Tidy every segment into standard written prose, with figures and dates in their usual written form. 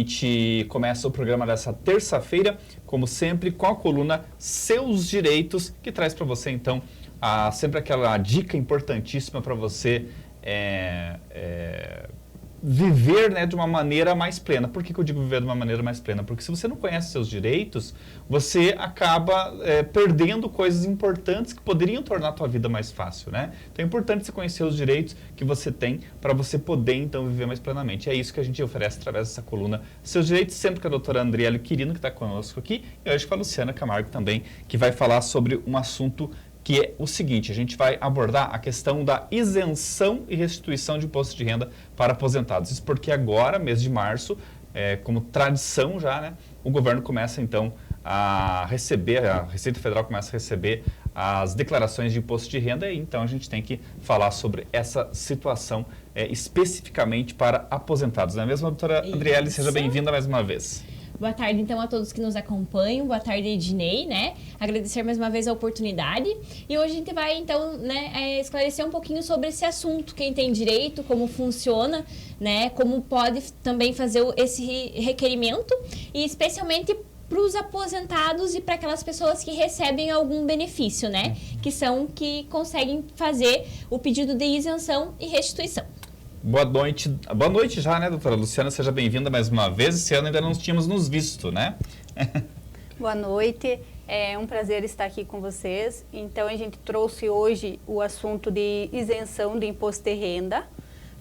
gente começa o programa dessa terça-feira, como sempre, com a coluna Seus Direitos, que traz para você, então, sempre aquela dica importantíssima para você viver, né, de uma maneira mais plena. Por que eu digo viver de uma maneira mais plena? Porque se você não conhece seus direitos, você acaba perdendo coisas importantes que poderiam tornar a tua vida mais fácil, né? Então é importante você conhecer os direitos que você tem para você poder, então, viver mais plenamente. É isso que a gente oferece através dessa coluna Seus Direitos, sempre com a doutora Andriele Quirino, que está conosco aqui, e hoje com a Luciana Camargo também, que vai falar sobre um assunto que é o seguinte: a gente vai abordar a questão da isenção e restituição de imposto de renda para aposentados. Isso porque agora, mês de março, como tradição já, né, o governo começa então a receber, a Receita Federal começa a receber as declarações de imposto de renda, e então a gente tem que falar sobre essa situação especificamente para aposentados. Não é mesmo, doutora Andriele? Seja bem-vinda mais uma vez. Boa tarde, então, a todos que nos acompanham. Boa tarde, Ednei, né? Agradecer mais uma vez a oportunidade. E hoje a gente vai, então, né, esclarecer um pouquinho sobre esse assunto. Quem tem direito, como funciona, né? Como pode também fazer esse requerimento. E especialmente para os aposentados e para aquelas pessoas que recebem algum benefício, né? Que conseguem fazer o pedido de isenção e restituição. Boa noite já, né, doutora Luciana? Seja bem-vinda mais uma vez. Esse ano ainda não tínhamos nos visto, né? Boa noite, é um prazer estar aqui com vocês. Então, a gente trouxe hoje o assunto de isenção de imposto de renda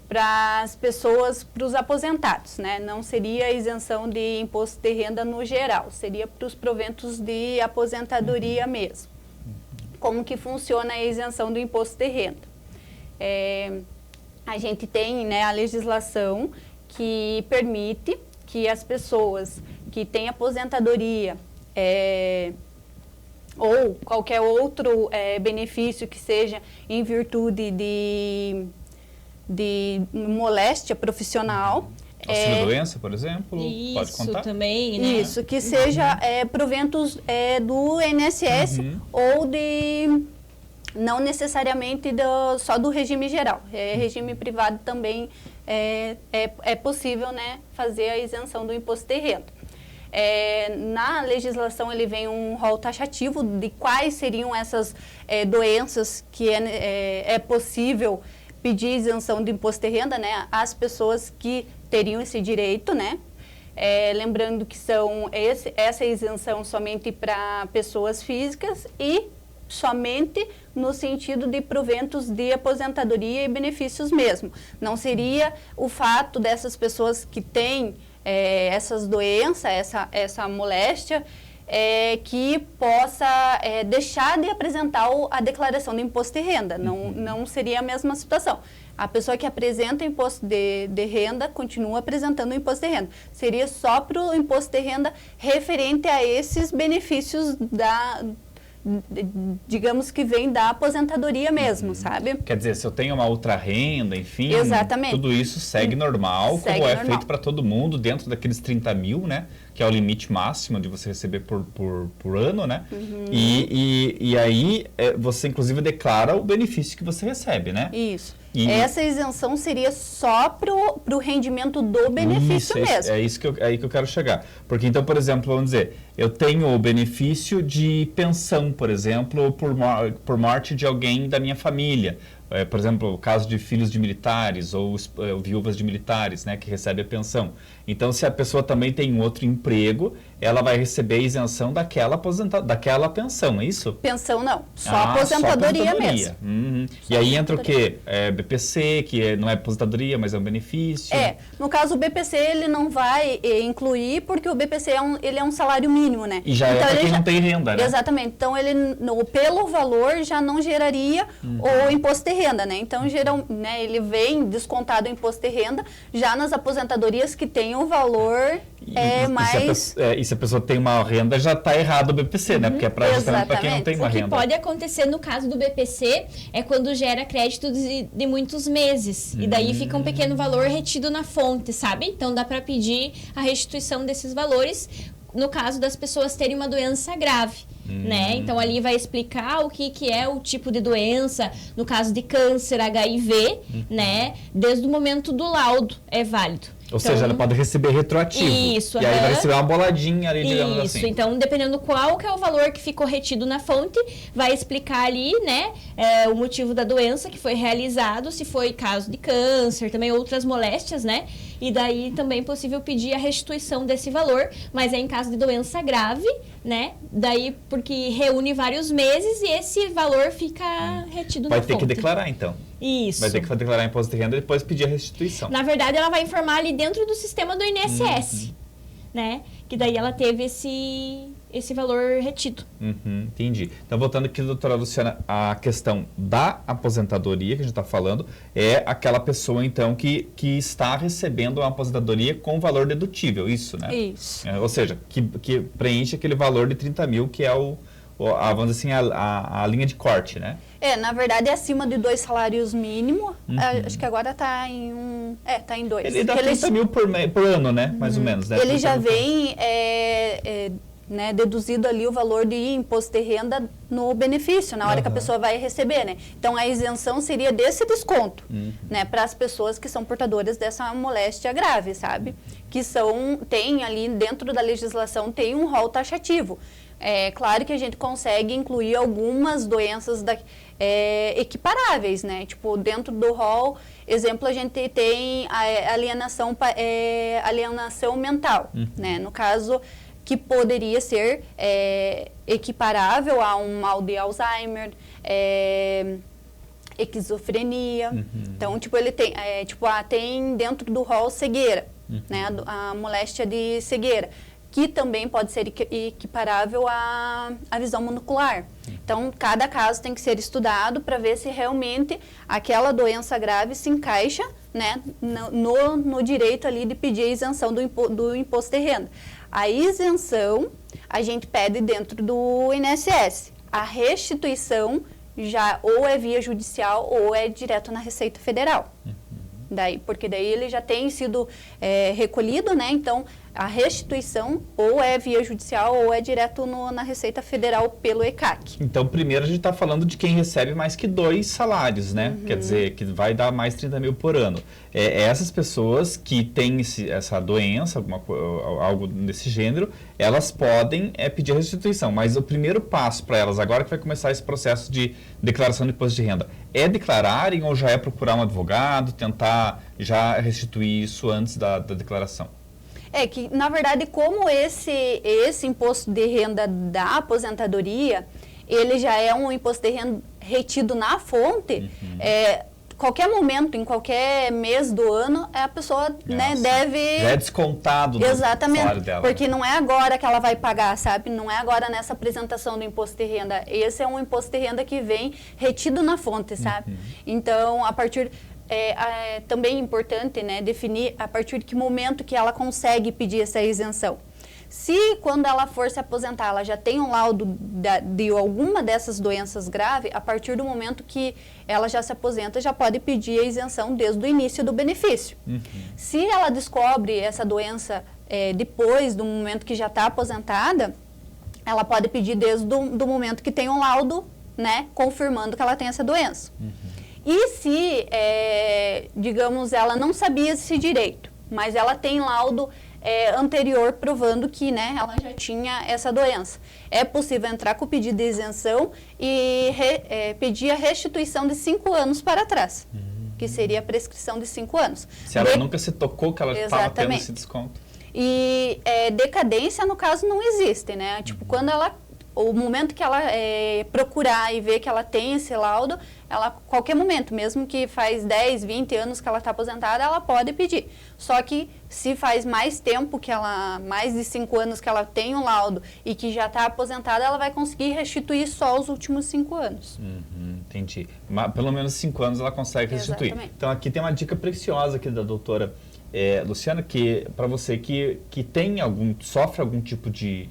para as pessoas, para os aposentados, né? Não seria isenção de imposto de renda no geral, seria para os proventos de aposentadoria mesmo. Como que funciona a isenção do imposto de renda? A gente tem, né, a legislação que permite que as pessoas que têm aposentadoria ou qualquer outro benefício que seja em virtude de moléstia profissional. Auxílio-doença, por exemplo, isso, pode contar? Também, né? Isso, que seja proventos do INSS ou não necessariamente só do regime geral. Regime privado também é possível, né, fazer a isenção do imposto de renda. Na legislação ele vem um rol taxativo de quais seriam essas doenças que é possível pedir isenção do imposto de renda, né, às pessoas que teriam esse direito, né? Lembrando que essa isenção somente para pessoas físicas e somente no sentido de proventos de aposentadoria e benefícios mesmo. Não seria o fato dessas pessoas que têm essas doenças, essa moléstia, que possa deixar de apresentar a declaração do imposto de renda. Não seria a mesma situação. A pessoa que apresenta o imposto de renda continua apresentando o imposto de renda. Seria só para o imposto de renda referente a esses benefícios digamos que vem da aposentadoria mesmo, sabe? Quer dizer, se eu tenho uma outra renda, enfim, exatamente, tudo isso segue normal, como é feito para todo mundo, dentro daqueles 30 mil, né? Que é o limite máximo de você receber por ano, né? E aí você, inclusive, declara o benefício que você recebe, né? Isso. Essa isenção seria só pro rendimento do benefício mesmo. É isso que eu quero chegar. Porque, então, por exemplo, vamos dizer, eu tenho o benefício de pensão, por exemplo, por morte de alguém da minha família. Por exemplo, o caso de filhos de militares ou viúvas de militares, né, que recebem a pensão. Então, se a pessoa também tem um outro emprego, ela vai receber a isenção daquela pensão, é isso? Pensão não, só aposentadoria mesmo. E aí entra o quê? BPC, que não é aposentadoria, mas é um benefício. No caso o BPC ele não vai incluir, porque o BPC ele é um salário mínimo, né? E já então, para quem não tem renda, né? Exatamente, então ele pelo valor já não geraria o imposto de renda, né? Então ele vem descontado o imposto de renda já nas aposentadorias que tem o valor mais... E se a pessoa tem uma renda, já está errado o BPC, né? Porque é justamente para quem não tem uma renda. O que pode acontecer no caso do BPC é quando gera crédito de muitos meses. E daí fica um pequeno valor retido na fonte, sabe? Então dá para pedir a restituição desses valores no caso das pessoas terem uma doença grave. Né? Então ali vai explicar o que é o tipo de doença, no caso de câncer, HIV, né? Desde o momento do laudo é válido. Ou seja, ela pode receber retroativo. Isso. E aí vai receber uma boladinha ali, digamos Isso, assim. então dependendo qual que é o valor que ficou retido na fonte, vai explicar ali, né, o motivo da doença que foi realizado, se foi caso de câncer, também outras moléstias, né? E daí também é possível pedir a restituição desse valor, mas é em caso de doença grave, né? Daí porque reúne vários meses e esse valor fica retido na fonte. Vai ter que declarar, então. Isso. Vai ter que declarar imposto de renda e depois pedir a restituição. Na verdade, ela vai informar ali dentro do sistema do INSS, né? Que daí ela teve esse valor retido. Entendi. Então, voltando aqui, doutora Luciana, a questão da aposentadoria que a gente está falando é aquela pessoa, então, que está recebendo uma aposentadoria com valor dedutível, isso, né? Isso. Ou seja, que preenche aquele valor de 30 mil, que é vamos dizer assim, a linha de corte, né? Na verdade é acima de 2 salários mínimos. Acho que agora está em tá em 2. Ele dá 30 mil por ano, né? Mais ou menos. Né? Ele já vem né, deduzido ali o valor de imposto de renda no benefício, na hora que a pessoa vai receber, né? Então, a isenção seria desse desconto, né, para as pessoas que são portadoras dessa moléstia grave, sabe? Que tem ali dentro da legislação, tem um rol taxativo. É claro que a gente consegue incluir algumas doenças equiparáveis, né? Tipo, dentro do rol, exemplo, a gente tem a alienação mental, né? No caso, que poderia ser equiparável a um mal de Alzheimer, esquizofrenia. Então, tipo, ele tem, tem dentro do rol cegueira, né? A moléstia de cegueira, que também pode ser equiparável à visão monocular. Então, cada caso tem que ser estudado para ver se realmente aquela doença grave se encaixa, né, no direito ali de pedir a isenção do imposto de renda. A isenção a gente pede dentro do INSS. A restituição já ou é via judicial ou é direto na Receita Federal. Porque daí ele já tem sido recolhido, né? Então, a restituição ou é via judicial ou é direto na Receita Federal pelo ECAC. Então, primeiro a gente está falando de quem recebe mais que 2 salários, né? Quer dizer, que vai dar mais 30 mil por ano. Essas pessoas que têm essa doença, algo desse gênero, elas podem pedir a restituição. Mas o primeiro passo para elas, agora que vai começar esse processo de declaração de imposto de renda, é declararem ou já é procurar um advogado, tentar já restituir isso antes da declaração? Que, na verdade, como esse imposto de renda da aposentadoria, ele já é um imposto de renda retido na fonte, qualquer momento, em qualquer mês do ano, a pessoa né, deve... Já é descontado do salário dela. Porque não é agora que ela vai pagar, sabe? Não é agora nessa apresentação do imposto de renda. Esse é um imposto de renda que vem retido na fonte, sabe? Então, a partir... também importante, né, definir a partir de que momento que ela consegue pedir essa isenção. Se quando ela for se aposentar, ela já tem um laudo de alguma dessas doenças graves, a partir do momento que ela já se aposenta, já pode pedir a isenção desde o início do benefício. Se ela descobre essa doença depois do momento que já está aposentada, ela pode pedir desde do momento que tem um laudo, né, confirmando que ela tem essa doença. E se, digamos, ela não sabia esse direito, mas ela tem laudo anterior provando que, né, ela já tinha essa doença, é possível entrar com o pedido de isenção e pedir a restituição de 5 anos para trás, que seria a prescrição de 5 anos. Se ela nunca se tocou que ela estava tendo esse desconto. E decadência, no caso, não existe, né? Tipo, quando o momento que ela procurar e ver que ela tem esse laudo, ela, qualquer momento, mesmo que faz 10, 20 anos que ela está aposentada, ela pode pedir. Só que se faz mais tempo que ela, mais de 5 anos que ela tem o laudo e que já está aposentada, ela vai conseguir restituir só os últimos 5 anos. Entendi. Mas, pelo menos 5 anos ela consegue restituir. Exatamente. Então aqui tem uma dica preciosa aqui da doutora Luciana, que para você que sofre algum tipo de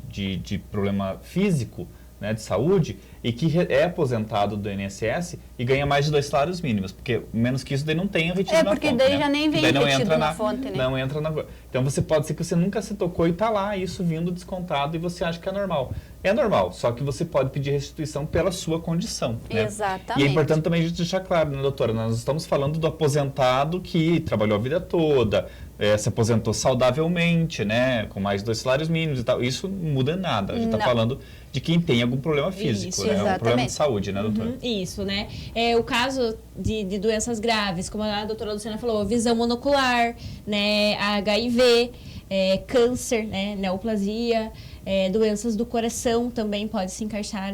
problema físico, né, de saúde, e que é aposentado do INSS e ganha mais de 2 salários mínimos, porque menos que isso daí não tem o retido na fonte. Porque daí já nem vem daí não retido entra na fonte, né? Não entra na... Então você pode ser que você nunca se tocou e tá lá isso vindo descontado e você acha que é normal. É normal, só que você pode pedir restituição pela sua condição, né? Exatamente. E é importante também a gente deixar claro, né, doutora? Nós estamos falando do aposentado que trabalhou a vida toda, se aposentou saudavelmente, né? Com mais de 2 salários mínimos e tal. Isso não muda nada. A gente está falando de quem tem algum problema físico, Isso, né? Um problema de saúde, né, doutora? Isso, né? O caso de doenças graves, como a doutora Luciana falou, visão monocular, né? HIV, câncer, né? Neoplasia, doenças do coração também pode se encaixar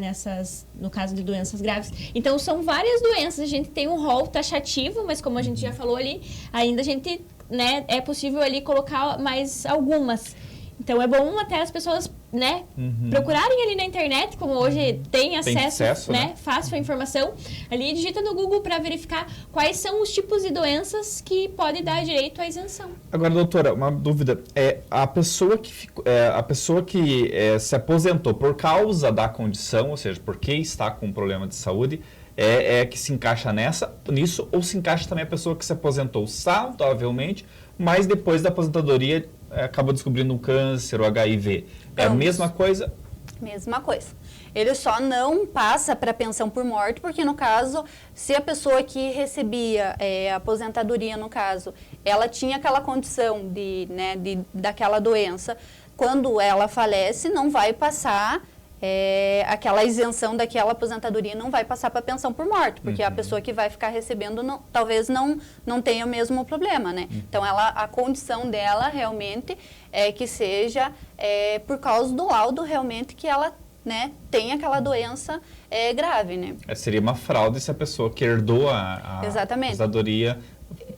no caso de doenças graves. Então, são várias doenças. A gente tem um rol taxativo, mas como a gente já falou ali, ainda a gente, né, é possível ali colocar mais algumas. Então, é bom até as pessoas, né, procurarem ali na internet, como hoje tem acesso, né, fácil à informação. Ali digita no Google para verificar quais são os tipos de doenças que podem dar direito à isenção. Agora, doutora, uma dúvida. A pessoa que se aposentou por causa da condição, ou seja, porque está com um problema de saúde, que se encaixa nisso, ou se encaixa também a pessoa que se aposentou saudavelmente, mas depois da aposentadoria acabou descobrindo um câncer ou HIV. É a mesma coisa? Mesma coisa. Ele só não passa para pensão por morte, porque no caso, se a pessoa que recebia aposentadoria, no caso, ela tinha aquela condição daquela doença, quando ela falece, não vai passar aquela isenção daquela aposentadoria, não vai passar para pensão por morte, porque a pessoa que vai ficar recebendo talvez não tenha o mesmo problema, né? Então, a condição dela realmente é que seja por causa do laudo realmente que ela, né, tem aquela doença grave, né? Seria uma fraude se a pessoa que herdou a aposentadoria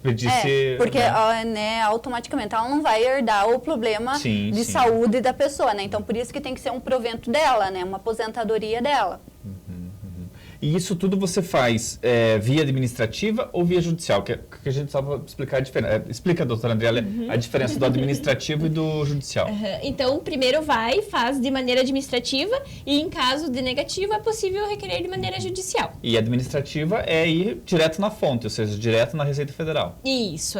pedisse... porque automaticamente ela não vai herdar o problema de saúde da pessoa, né? Então, por isso que tem que ser um provento dela, né? Uma aposentadoria dela. E isso tudo você faz via administrativa ou via judicial? Que a gente só vai explicar a diferença. Explica, doutora Andréia, a diferença do administrativo e do judicial. Então, primeiro faz de maneira administrativa e, em caso de negativo, é possível requerer de maneira judicial. E administrativa é ir direto na fonte, ou seja, direto na Receita Federal. Isso,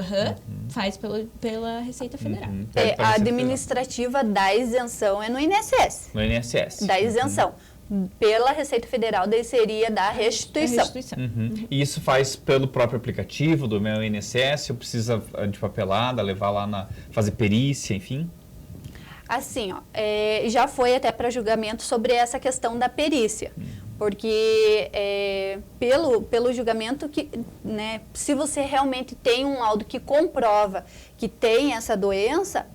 faz pela Receita Federal. A administrativa da isenção é no INSS. No INSS. Da isenção. Pela Receita Federal, daí seria da restituição. E isso faz pelo próprio aplicativo do meu INSS? Ou precisa de papelada, levar lá fazer perícia, enfim? Assim, já foi até para julgamento sobre essa questão da perícia. Porque pelo julgamento, né, se você realmente tem um laudo que comprova que tem essa doença,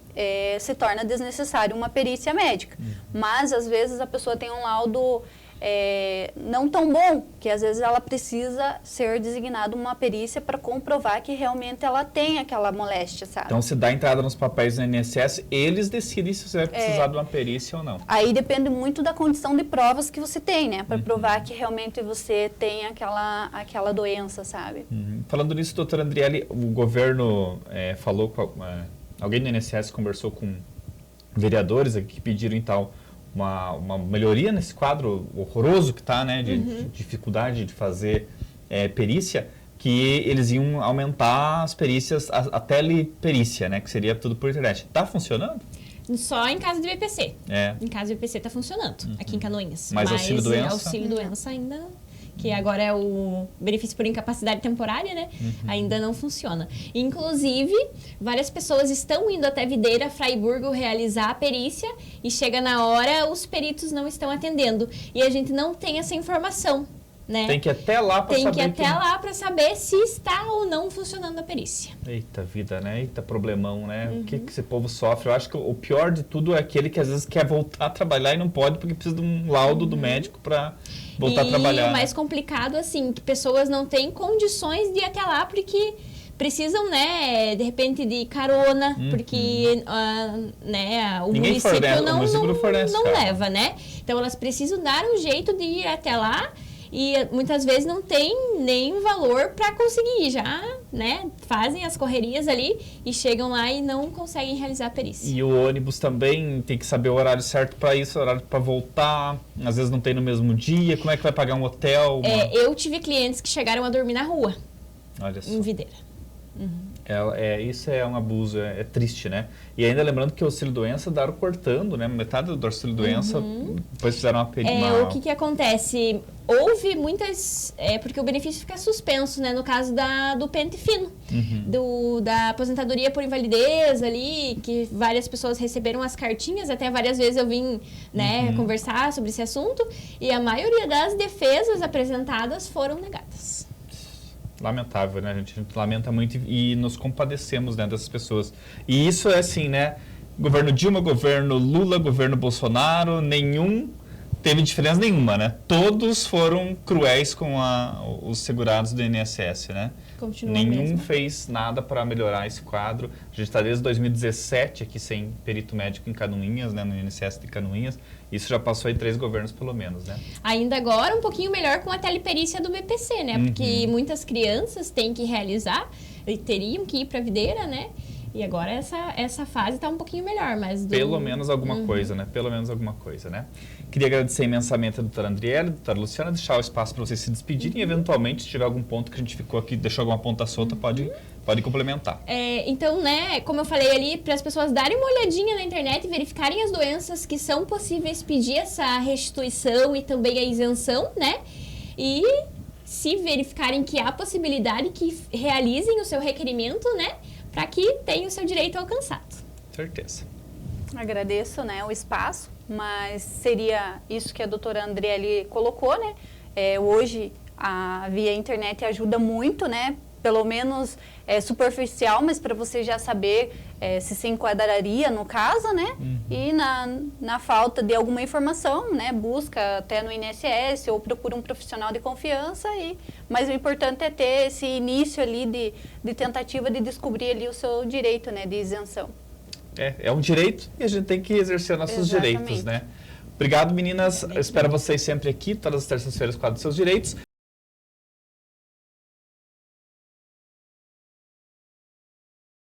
se torna desnecessário uma perícia médica. Mas, às vezes, a pessoa tem um laudo não tão bom, que às vezes ela precisa ser designada uma perícia para comprovar que realmente ela tem aquela moléstia, sabe? Então, se dá entrada nos papéis do INSS, eles decidem se você vai precisar de uma perícia ou não. Aí depende muito da condição de provas que você tem, né? Para provar que realmente você tem aquela doença, sabe? Falando nisso, doutora Andriele, o governo falou com alguém do INSS conversou com vereadores aqui que pediram, então, uma melhoria nesse quadro horroroso que está, né, de dificuldade de fazer perícia, que eles iam aumentar as perícias, a teleperícia, né, que seria tudo por internet. Está funcionando? Só em caso de BPC. Em caso de BPC está funcionando, aqui em Canoinhas. Mas auxílio-doença? Auxílio-doença ainda... que agora é o benefício por incapacidade temporária, né? Ainda não funciona. Inclusive, várias pessoas estão indo até Videira, Fraiburgo, realizar a perícia e chega na hora, os peritos não estão atendendo. E a gente não tem essa informação, né? Tem que ir até lá para saber. Tem que ir até lá para saber se está ou não funcionando a perícia. Eita vida, né? Eita problemão, né? O que esse povo sofre? Eu acho que o pior de tudo é aquele que às vezes quer voltar a trabalhar e não pode porque precisa de um laudo do médico para voltar a trabalhar. E o mais complicado, assim, que pessoas não têm condições de ir até lá porque precisam, né, de repente de carona, porque o município não fornece, leva, né? Então elas precisam dar um jeito de ir até lá e muitas vezes não tem nem valor para conseguir, já, né, fazem as correrias ali e chegam lá e não conseguem realizar a perícia. E o ônibus também tem que saber o horário certo para isso, o horário para voltar, às vezes não tem no mesmo dia, como é que vai pagar um hotel? Eu tive clientes que chegaram a dormir na rua, Olha só. em Videira. Isso é um abuso, é triste, né? E ainda lembrando que o auxílio-doença daram cortando, né? Metade do auxílio-doença, depois fizeram uma perícia. O que acontece? Houve muitas... porque o benefício fica suspenso, né? No caso do pente fino, da aposentadoria por invalidez ali, que várias pessoas receberam as cartinhas, até várias vezes eu vim, né, conversar sobre esse assunto, e a maioria das defesas apresentadas foram negadas. Lamentável, né? A gente lamenta muito e nos compadecemos, né, dessas pessoas. E isso é assim, né? Governo Dilma, governo Lula, governo Bolsonaro, nenhum teve diferença nenhuma, né? Todos foram cruéis com os segurados do INSS, né? Continua Nenhum mesmo. fez nada para melhorar esse quadro. A gente está desde 2017 aqui sem perito médico em Canoinhas, né? No INSS de Canoinhas. Isso já passou em 3 governos pelo menos, né? Ainda agora um pouquinho melhor com a teleperícia do BPC, né? Porque muitas crianças têm que realizar e teriam que ir para a videira, né? E agora essa fase está um pouquinho melhor, mas... Pelo menos alguma coisa, né? Pelo menos alguma coisa, né? Queria agradecer imensamente a doutora Andriele, a doutora Luciana, deixar o espaço para vocês se despedirem e, eventualmente, se tiver algum ponto que a gente ficou aqui, deixou alguma ponta solta, pode complementar. Então, né, como eu falei ali, para as pessoas darem uma olhadinha na internet e verificarem as doenças que são possíveis pedir essa restituição e também a isenção, né? E se verificarem que há possibilidade que realizem o seu requerimento, né? Para que tenha o seu direito alcançado. Certeza. Agradeço, né, o espaço, mas seria isso que a doutora Andriele colocou, né? Hoje, via internet ajuda muito, né? Pelo menos superficial, mas para você já saber se enquadraria no caso, né? E na falta de alguma informação, né? Busca até no INSS ou procura um profissional de confiança. Mas o importante é ter esse início ali de tentativa de descobrir ali o seu direito, né? De isenção. É um direito e a gente tem que exercer nossos direitos, né? Obrigado, meninas. Eu espero vocês sempre aqui, todas as terças-feiras, com os seus direitos.